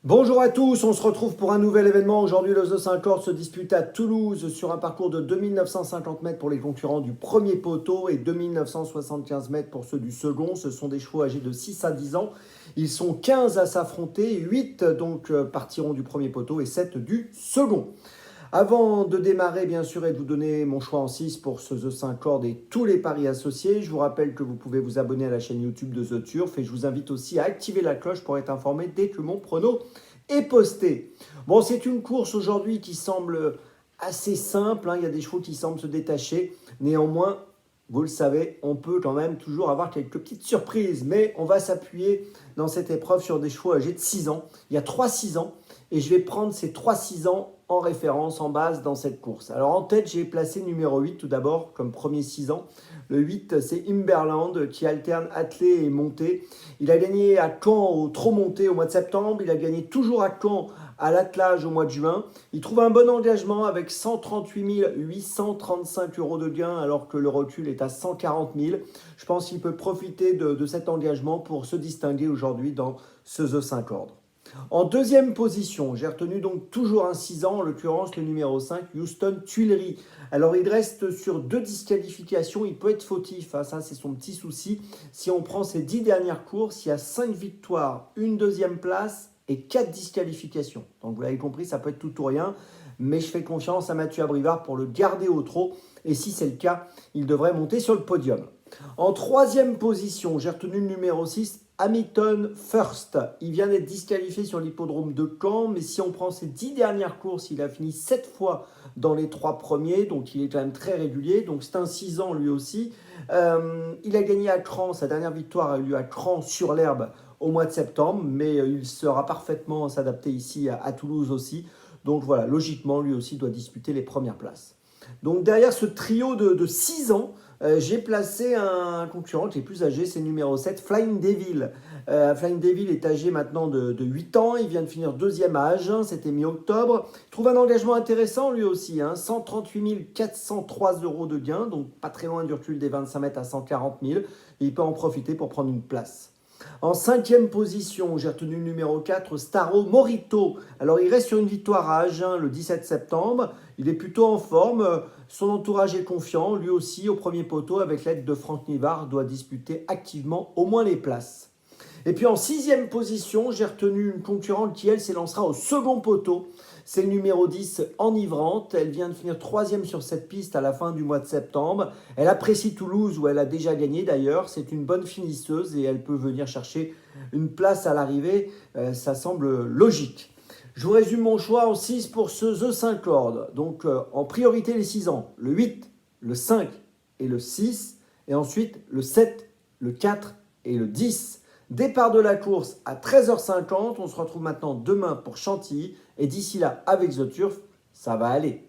Bonjour à tous, on se retrouve pour un nouvel événement. Aujourd'hui, le The 5 Cordes se dispute à Toulouse sur un parcours de 2950 mètres pour les concurrents du premier poteau et 2975 mètres pour ceux du second. Ce sont des chevaux âgés de 6 à 10 ans. Ils sont 15 à s'affronter, 8 donc partiront du premier poteau et 7 du second. Avant de démarrer, bien sûr, et de vous donner mon choix en 6 pour ce The 5 Cordes et tous les paris associés, je vous rappelle que vous pouvez vous abonner à la chaîne YouTube de The Turf et je vous invite aussi à activer la cloche pour être informé dès que mon prono est posté. Bon, c'est une course aujourd'hui qui semble assez simple, hein. Il y a des chevaux qui semblent se détacher. Néanmoins, vous le savez, on peut quand même toujours avoir quelques petites surprises, mais on va s'appuyer dans cette épreuve sur des chevaux âgés de 6 ans. Il y a 3-6 ans, et je vais prendre ces 3-6 ans en référence, en base dans cette course. Alors en tête, j'ai placé numéro 8 tout d'abord, comme premier 6 ans. Le 8, c'est Imberland, qui alterne attelé et monté. Il a gagné à Caen au trot monté au mois de septembre. Il a gagné toujours à Caen à l'attelage au mois de juin. Il trouve un bon engagement avec 138 835 euros de gain alors que le recul est à 140 000. Je pense qu'il peut profiter de cet engagement pour se distinguer aujourd'hui dans ce The 5 Ordre. En deuxième position, j'ai retenu donc toujours un 6 ans, en l'occurrence le numéro 5, Houston Tuileries. Alors il reste sur 2 disqualifications, il peut être fautif, hein, ça c'est son petit souci. Si on prend ses 10 dernières courses, il y a 5 victoires, une deuxième place et 4 disqualifications. Donc vous l'avez compris, ça peut être tout ou rien, mais je fais confiance à Mathieu Abrivard pour le garder au trot. Et si c'est le cas, il devrait monter sur le podium. En troisième position, j'ai retenu le numéro 6, Hamilton First. Il vient d'être disqualifié sur l'hippodrome de Caen, mais si on prend ses 10 dernières courses, il a fini 7 fois dans les 3 premiers, donc il est quand même très régulier. Donc c'est un 6 ans lui aussi. Il a gagné à Cran, sa dernière victoire a eu lieu à Cran sur l'herbe au mois de septembre, mais il sera parfaitement s'adapter ici à Toulouse aussi. Donc voilà, logiquement, lui aussi doit disputer les premières places. Donc derrière ce trio de 6 ans, j'ai placé un concurrent qui est plus âgé, c'est le numéro 7, Flying Devil. Flying Devil est âgé maintenant de 8 ans, il vient de finir deuxième à Agen, c'était mi-octobre. Il trouve un engagement intéressant lui aussi, hein, 138 403 euros de gain, donc pas très loin du recul des 25 mètres à 140 000. Et il peut en profiter pour prendre une place. En cinquième position, j'ai retenu le numéro 4, Staro Morito. Alors, il reste sur une victoire à Agen le 17 septembre. Il est plutôt en forme. Son entourage est confiant. Lui aussi, au premier poteau, avec l'aide de Franck Nivard, doit disputer activement au moins les places. Et puis en sixième position, j'ai retenu une concurrente qui, elle, s'élancera au second poteau. C'est le numéro 10, Enivrante. Elle vient de finir troisième sur cette piste à la fin du mois de septembre. Elle apprécie Toulouse où elle a déjà gagné d'ailleurs. C'est une bonne finisseuse et elle peut venir chercher une place à l'arrivée. Ça semble logique. Je vous résume mon choix en 6 pour ce The 5 Cordes. Donc en priorité les 6 ans, le 8, le 5 et le 6. Et ensuite le 7, le 4 et le 10. Départ de la course à 13h50. On se retrouve maintenant demain pour Chantilly. Et d'ici là, avec The Turf, ça va aller.